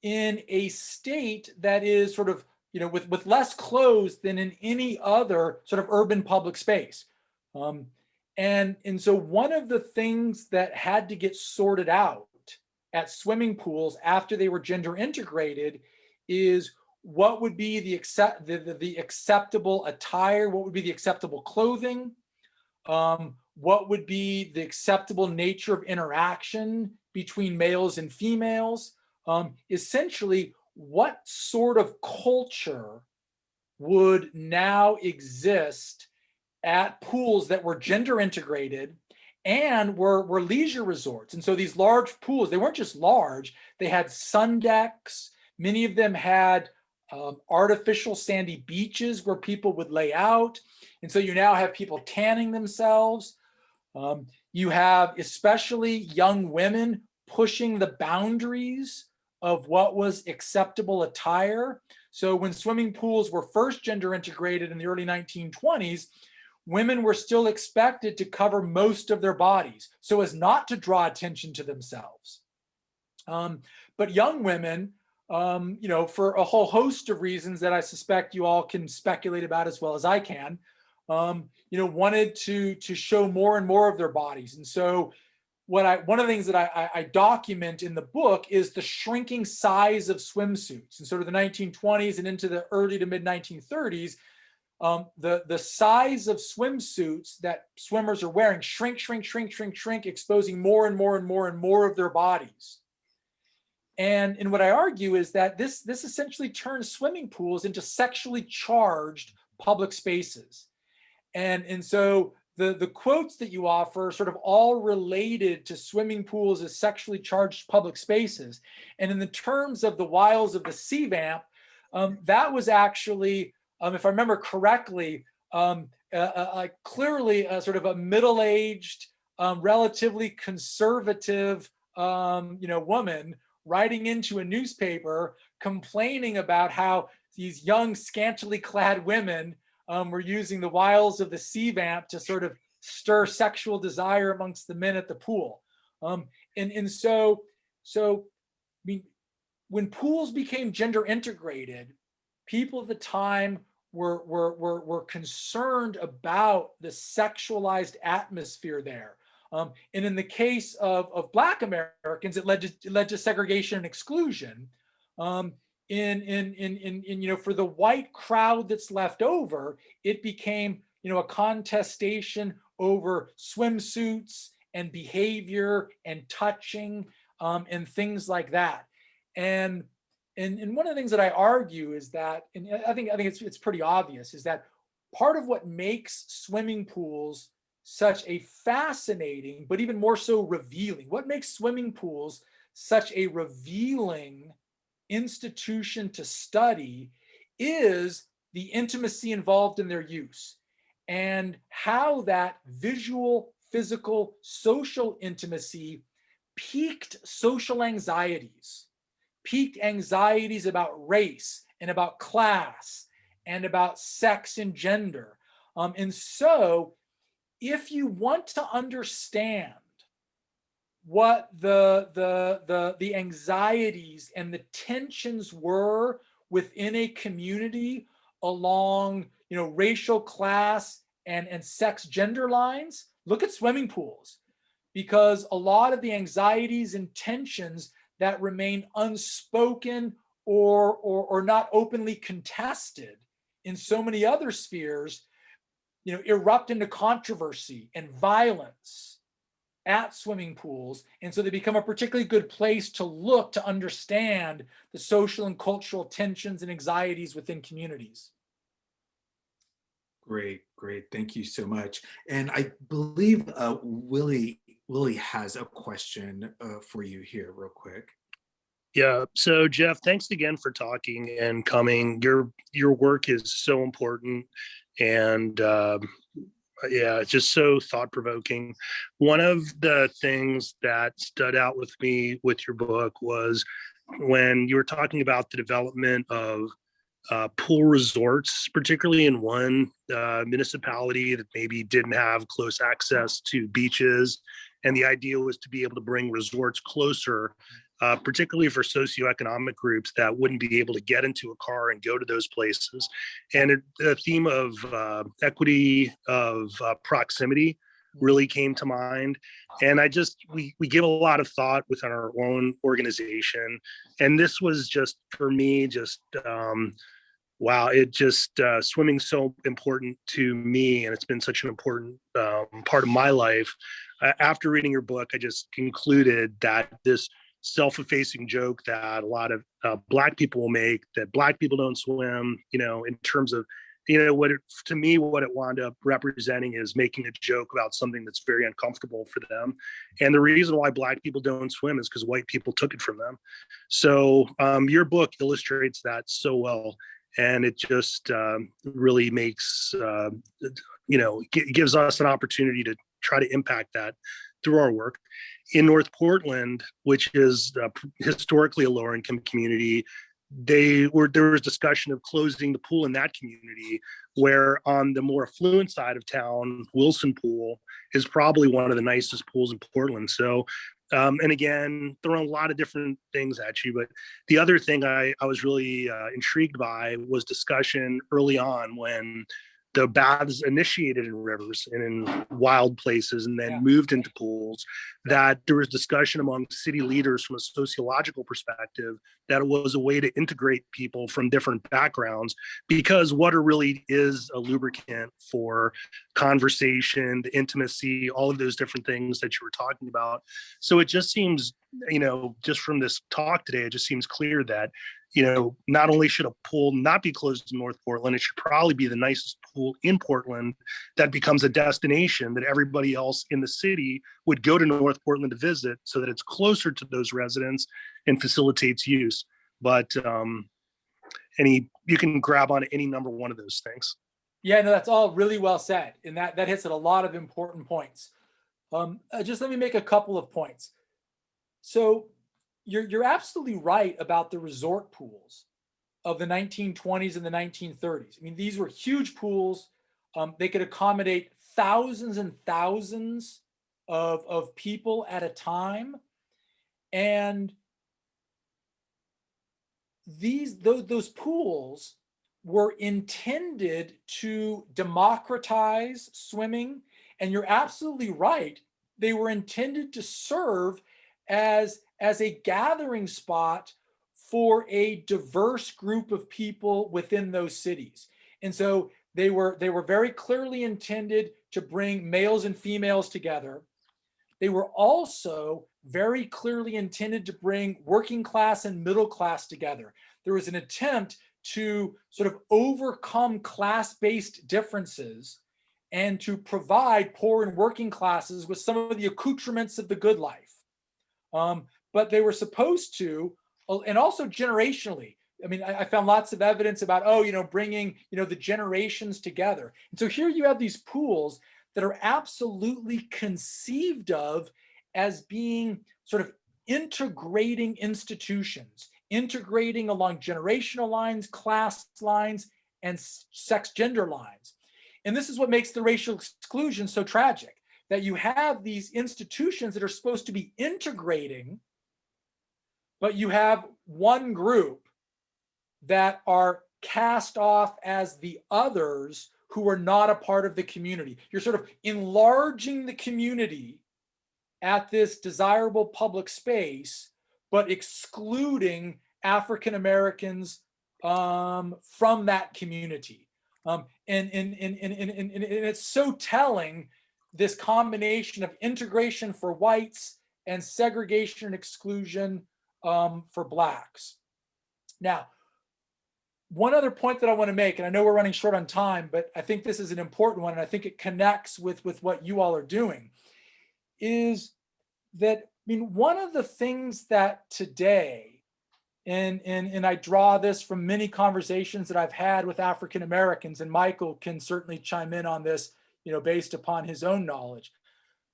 in a state that is sort of, with less clothes than in any other sort of urban public space. And so one of the things that had to get sorted out at swimming pools after they were gender integrated is what would be the acceptable attire, what would be the acceptable clothing, what would be the acceptable nature of interaction between males and females, essentially what sort of culture would now exist at pools that were gender integrated and were leisure resorts. And so these large pools, they weren't just large, they had sun decks. Many of them had artificial sandy beaches where people would lay out. And so you now have people tanning themselves. You have especially young women pushing the boundaries of what was acceptable attire. So when swimming pools were first gender integrated in the early 1920s, women were still expected to cover most of their bodies so as not to draw attention to themselves. But young women, for a whole host of reasons that I suspect you all can speculate about as well as I can, wanted to show more and more of their bodies. And so one of the things that I document in the book is the shrinking size of swimsuits. And sort of the 1920s and into the early to mid 1930s, the size of swimsuits that swimmers are wearing shrink, exposing more and more and more and more of their bodies. And what I argue is that this essentially turns swimming pools into sexually charged public spaces. And so the quotes that you offer are sort of all related to swimming pools as sexually charged public spaces. And in the terms of the wiles of the sea vamp, that was actually, if I remember correctly, clearly sort of a middle-aged, relatively conservative, woman writing into a newspaper complaining about how these young, scantily clad women were using the wiles of the sea vamp to sort of stir sexual desire amongst the men at the pool. So I mean, when pools became gender integrated, people at the time were concerned about the sexualized atmosphere there. And in the case of Black Americans, it led to segregation and exclusion. For the white crowd that's left over, it became, a contestation over swimsuits and behavior and touching and things like that. And one of the things that I argue is that, and I think it's pretty obvious, is that part of what makes swimming pools such a fascinating, but even more so revealing, what makes swimming pools such a revealing institution to study is the intimacy involved in their use and how that visual, physical, social intimacy piqued social anxieties, about race and about class and about sex and gender. And so if you want to understand what the anxieties and the tensions were within a community along, racial, class, and sex gender lines, look at swimming pools, because a lot of the anxieties and tensions that remain unspoken or not openly contested in so many other spheres, erupt into controversy and violence at swimming pools. And so they become a particularly good place to look to understand the social and cultural tensions and anxieties within communities. Great. Thank you so much. And I believe Willie has a question for you here real quick. Yeah. So Jeff, thanks again for talking and coming. Your work is so important, and it's just so thought-provoking. One of the things that stood out with me with your book was when you were talking about the development of pool resorts, particularly in one municipality that maybe didn't have close access to beaches. And the idea was to be able to bring resorts closer, particularly for socioeconomic groups that wouldn't be able to get into a car and go to those places. And the theme of equity, of proximity really came to mind. And we give a lot of thought within our own organization. And this was just, for me, wow, swimming's so important to me, and it's been such an important part of my life. After reading your book, I just concluded that this self-effacing joke that a lot of Black people will make, that Black people don't swim, in terms of, to me, what it wound up representing is making a joke about something that's very uncomfortable for them. And the reason why Black people don't swim is because white people took it from them. So your book illustrates that so well. And it just really makes, gives us an opportunity to try to impact that through our work. In North Portland, which is historically a lower income community, there was discussion of closing the pool in that community, where on the more affluent side of town, Wilson Pool is probably one of the nicest pools in Portland. So, and again, throwing a lot of different things at you, but the other thing I was really intrigued by was discussion early on when the baths initiated in rivers and in wild places and then moved into pools, that there was discussion among city leaders from a sociological perspective that it was a way to integrate people from different backgrounds, because water really is a lubricant for conversation, the intimacy, all of those different things that you were talking about. So it just seems, just from this talk today, it just seems clear that not only should a pool not be closed in North Portland, it should probably be the nicest pool in Portland that becomes a destination that everybody else in the city would go to North Portland to visit, so that it's closer to those residents and facilitates use. But you can grab on any number one of those things. Yeah, no, that's all really well said. And that hits at a lot of important points. Just let me make a couple of points. So you're absolutely right about the resort pools of the 1920s and the 1930s. I mean, these were huge pools. They could accommodate thousands and thousands of people at a time. And those pools were intended to democratize swimming. And you're absolutely right. They were intended to serve as a gathering spot for a diverse group of people within those cities. And so they were very clearly intended to bring males and females together. They were also very clearly intended to bring working class and middle class together. There was an attempt to sort of overcome class-based differences and to provide poor and working classes with some of the accoutrements of the good life. But they were supposed to, and also generationally. I mean, I found lots of evidence about, bringing, the generations together. And so here you have these pools that are absolutely conceived of as being sort of integrating institutions, integrating along generational lines, class lines, and sex gender lines. And this is what makes the racial exclusion so tragic, that you have these institutions that are supposed to be integrating, but you have one group that are cast off as the others who are not a part of the community. You're sort of enlarging the community at this desirable public space, but excluding African Americans from that community. And it's so telling, this combination of integration for whites and segregation and exclusion for Blacks. Now, one other point that I want to make, and I know we're running short on time, but I think this is an important one, and I think it connects with what you all are doing, is that, one of the things that today, and I draw this from many conversations that I've had with African Americans, and Michael can certainly chime in on this, based upon his own knowledge,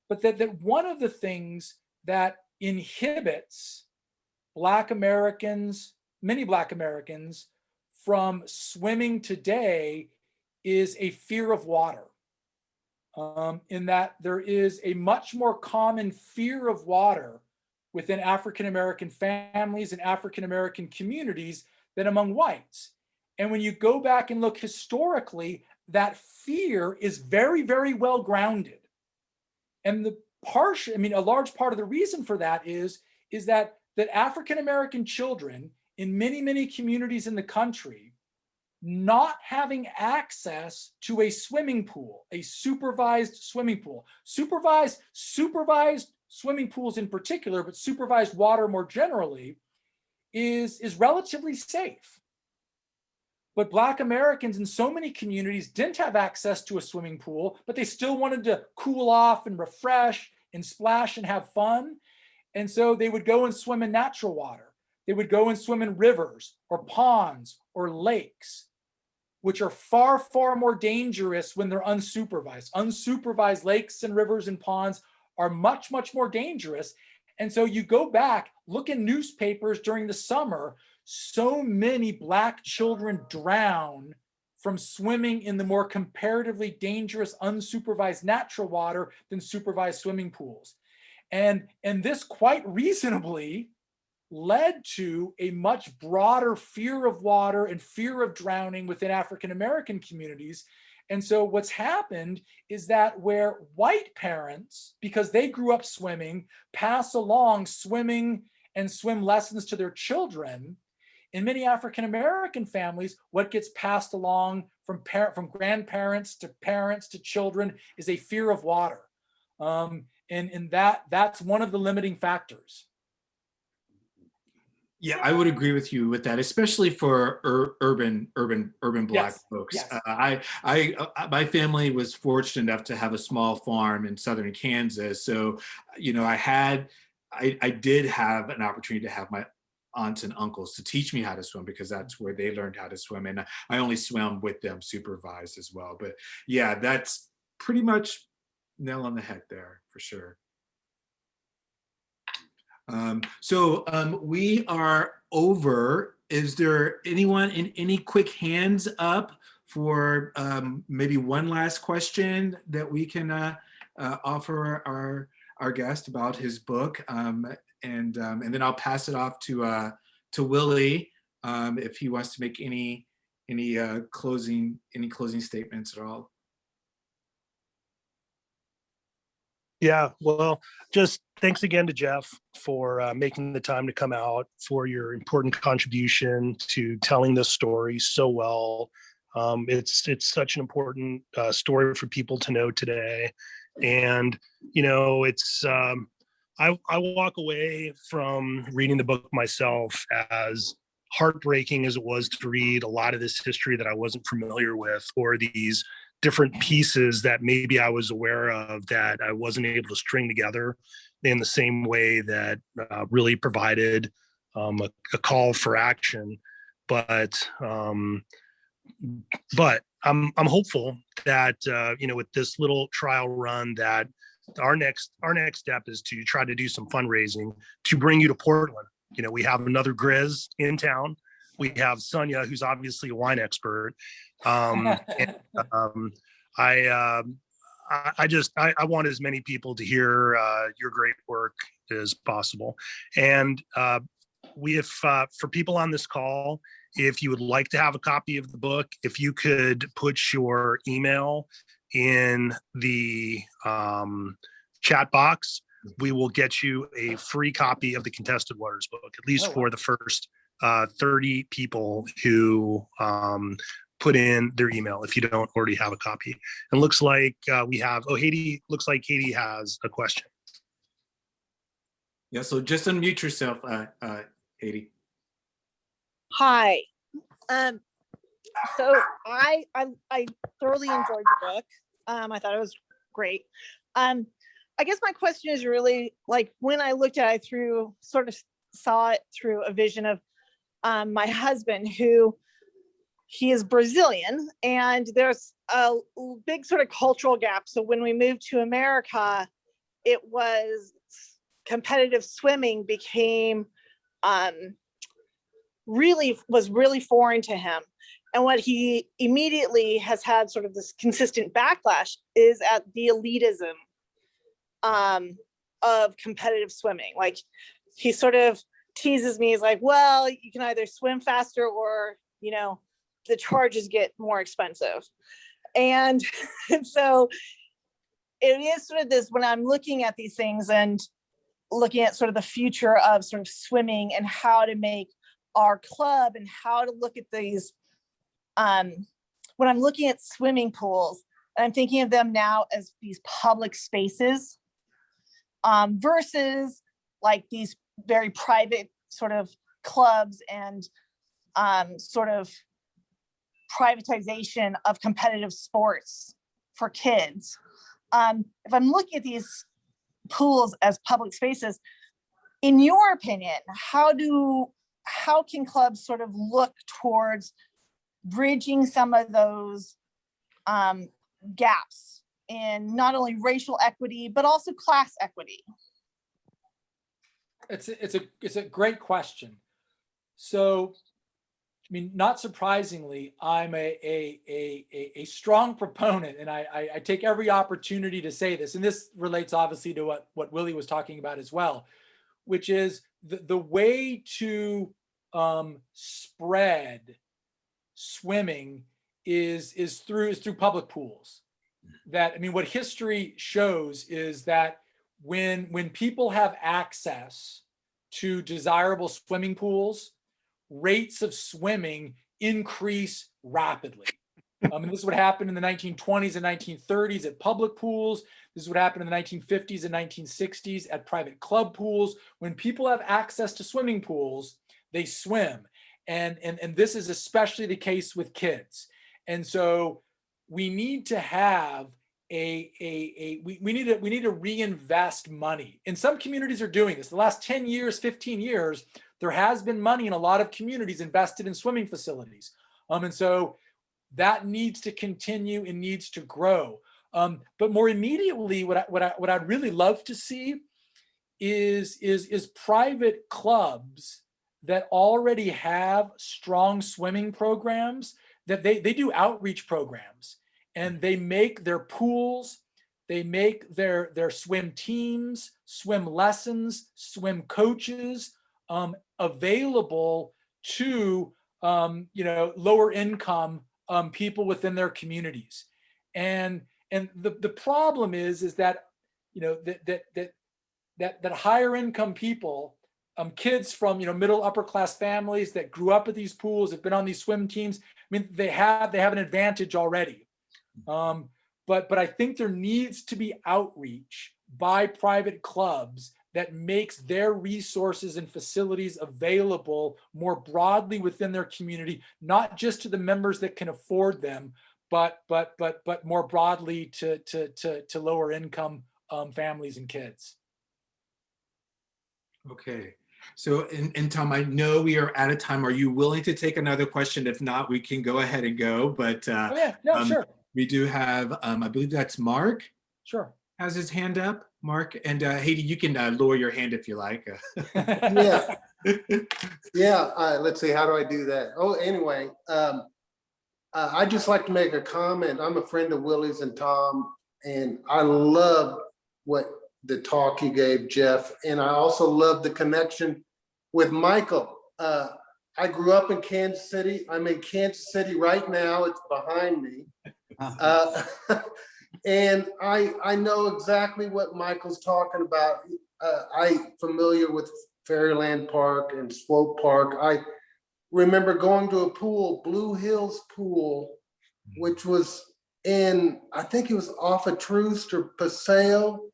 but that one of the things that inhibits Black Americans, many Black Americans, from swimming today is a fear of water. In that there is a much more common fear of water within African American families and African American communities than among whites. And when you go back and look historically, that fear is very, very well grounded. And a large part of the reason for that is that African-American children in many, many communities in the country not having access to a swimming pool, a supervised swimming pool. Supervised swimming pools in particular, but supervised water more generally, is relatively safe. But Black Americans in so many communities didn't have access to a swimming pool, but they still wanted to cool off and refresh and splash and have fun. And so they would go and swim in natural water. They would go and swim in rivers or ponds or lakes, which are far, far more dangerous when they're unsupervised. Unsupervised lakes and rivers and ponds are much, much more dangerous. And so you go back, look in newspapers during the summer, so many Black children drown from swimming in the more comparatively dangerous unsupervised natural water than supervised swimming pools. And this quite reasonably led to a much broader fear of water and fear of drowning within African-American communities. And so what's happened is that where white parents, because they grew up swimming, pass along swimming and swim lessons to their children, in many African-American families, what gets passed along from grandparents to children is a fear of water. And that's one of the limiting factors. Yeah, I would agree with you with that, especially for urban Black Yes, folks. yes. My family was fortunate enough to have a small farm in southern Kansas, so I did have an opportunity to have my aunts and uncles to teach me how to swim, because that's where they learned how to swim, and I only swam with them supervised as well. But yeah, that's pretty much nail on the head there for sure. So we are over. Is there anyone in any quick hands up for maybe one last question that we can offer our guest about his book? And then I'll pass it off to Willie if he wants to make any closing statements at all. Yeah, well, just thanks again to Jeff for making the time to come out, for your important contribution to telling this story so well. It's such an important story for people to know today. And, it's, I walk away from reading the book myself as heartbreaking as it was to read a lot of this history that I wasn't familiar with, or these different pieces that maybe I was aware of that I wasn't able to string together in the same way that really provided a call for action. But I'm hopeful that with this little trial run, that our next step is to try to do some fundraising to bring you to Portland. We have another Grizz in town. We have Sonia, who's obviously a wine expert. I want as many people to hear your great work as possible. And for people on this call, if you would like to have a copy of the book, if you could put your email in the chat box, we will get you a free copy of the Contested Waters book, at least for the first 30 people who put in their email, if you don't already have a copy. And looks like we have, Haiti has a question. Yeah, so just unmute yourself, Haiti. Hi. So I thoroughly enjoyed the book. I thought it was great. I guess my question is really, like, when I looked at it saw it through a vision of my husband, who he is Brazilian, and there's a big sort of cultural gap. So when we moved to America, it was competitive swimming became really foreign to him. And what he immediately has had sort of this consistent backlash is at the elitism of competitive swimming. Like, he sort of teases me, he's like, well, you can either swim faster or, the charges get more expensive. And so it is sort of this, when I'm looking at these things and looking at sort of the future of sort of swimming and how to make our club and how to look at these, when I'm looking at swimming pools, and I'm thinking of them now as these public spaces, versus like these very private sort of clubs and sort of privatization of competitive sports for kids. If I'm looking at these pools as public spaces, in your opinion, how can clubs sort of look towards bridging some of those gaps in not only racial equity, but also class equity? It's a great question. So, I mean, not surprisingly, I'm a strong proponent, and I take every opportunity to say this, and this relates obviously to what Willie was talking about as well, which is the way to spread swimming is through public pools. That, I mean, what history shows is that when people have access to desirable swimming pools, rates of swimming increase rapidly. And this is what happened in the 1920s and 1930s at public pools. This is what happened in the 1950s and 1960s at private club pools. When people have access to swimming pools, they swim. And this is especially the case with kids. And so we need to have we need to reinvest money. And some communities are doing this. The last 10 years, 15 years, there has been money in a lot of communities invested in swimming facilities. And so that needs to continue and needs to grow. But more immediately, what I'd really love to see is private clubs that already have strong swimming programs, that they do outreach programs, and they make their pools, they make their swim teams, swim lessons, swim coaches available to lower income people within their communities. And the problem is that that higher income people, kids from middle upper class families that grew up at these pools, have been on these swim teams, I mean, they have an advantage already. But I think there needs to be outreach by private clubs that makes their resources and facilities available more broadly within their community, not just to the members that can afford them, but more broadly to lower income families and kids. Okay. So, and Tom, I know we are out of time. Are you willing to take another question? If not, we can go ahead and go. But Sure. We do have, I believe that's Mark. Sure. Has his hand up, Mark. And Haiti, you can lower your hand if you like. Yeah. Yeah. Let's see. How do I do that? Oh, anyway, I'd just like to make a comment. I'm a friend of Willie's and Tom, and I love what the talk you gave, Jeff. And I also love the connection with Michael. I grew up in Kansas City. I'm in Kansas City right now. It's behind me. And I know exactly what Michael's talking about. I'm familiar with Fairyland Park and Swope Park. I remember going to a pool, Blue Hills Pool, which was I think it was off of Troost or Paseo.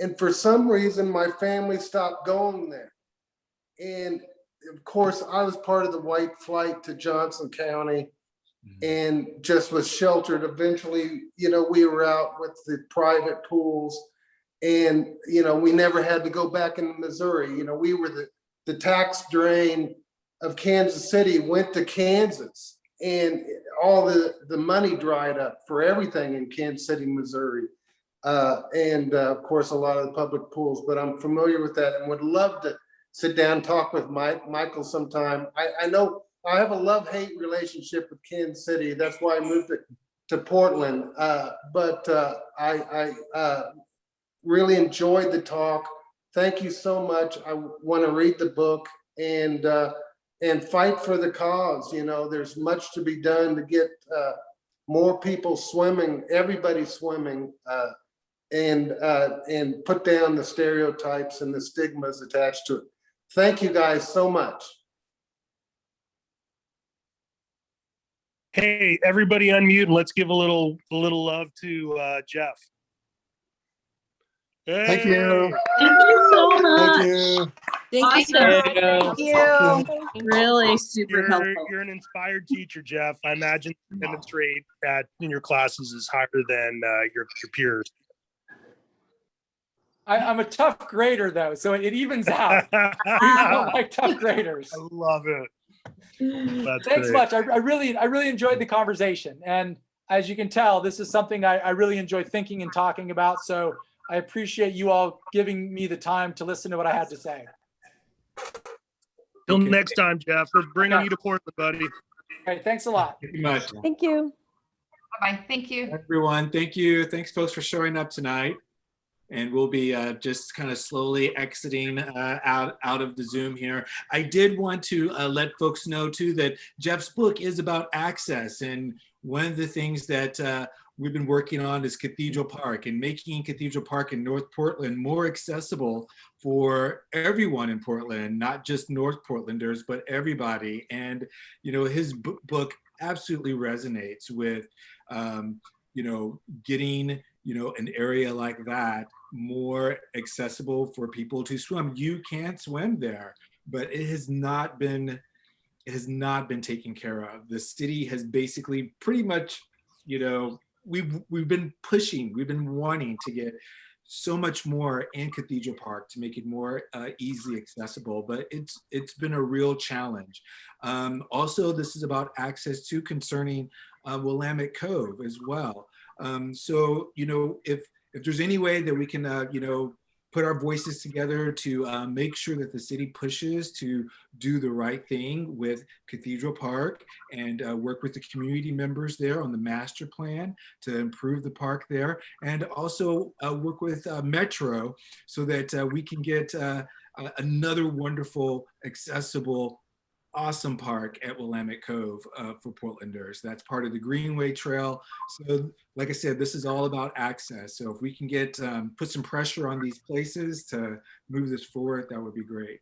And for some reason, my family stopped going there. And of course, I was part of the white flight to Johnson County and just was sheltered. Eventually, we were out with the private pools, and, we never had to go back into Missouri. We were the tax drain of Kansas City went to Kansas, and all the money dried up for everything in Kansas City, Missouri. And of course, a lot of the public pools, but I'm familiar with that and would love to sit down and talk with Michael sometime. I know I have a love-hate relationship with Kansas City. That's why I moved to Portland. But I really enjoyed the talk. Thank you so much. I want to read the book and fight for the cause. There's much to be done to get more people swimming, everybody swimming. and put down the stereotypes and the stigmas attached to it. Thank you guys so much. Hey, everybody unmute and let's give a little love to Jeff. Thank you. Thank you so much. Thank you. Thank Thank you. Really super helpful. You're an inspired teacher, Jeff. I imagine the attendance rate in your classes is higher than your peers. I'm a tough grader though, so it evens out. I don't like tough graders. I love it. That's Thanks great. much. I really enjoyed the conversation. And as you can tell, this is something I really enjoy thinking and talking about. So I appreciate you all giving me the time to listen to what I had to say. Till Okay. next time, Jeff. We're bringing you to Portland, buddy. Okay, thanks a lot. Thank you much. Thank you. Bye-bye. Thank you. Everyone, thank you. Thanks, folks, for showing up tonight. And we'll be just kind of slowly exiting out of the Zoom here. I did want to let folks know, too, that Jeff's book is about access. And one of the things that we've been working on is Cathedral Park and making Cathedral Park in North Portland more accessible for everyone in Portland, not just North Portlanders, but everybody. And, you know, his book absolutely resonates with, you know, getting, you know, an area like that more accessible for people to swim. You can't swim there, but it has not been taken care of. The city has basically pretty much, you know, we've been pushing, we've been wanting to get so much more in Cathedral Park to make it more easily accessible, but it's been a real challenge. Also, this is about access to concerning Willamette Cove as well. So, you know, if there's any way that we can, you know, put our voices together to make sure that the city pushes to do the right thing with Cathedral Park and work with the community members there on the master plan to improve the park there, and also work with Metro so that we can get another wonderful, accessible, awesome park at Willamette Cove for Portlanders. That's part of the Greenway Trail. So like I said, this is all about access. So if we can get put some pressure on these places to move this forward, that would be great.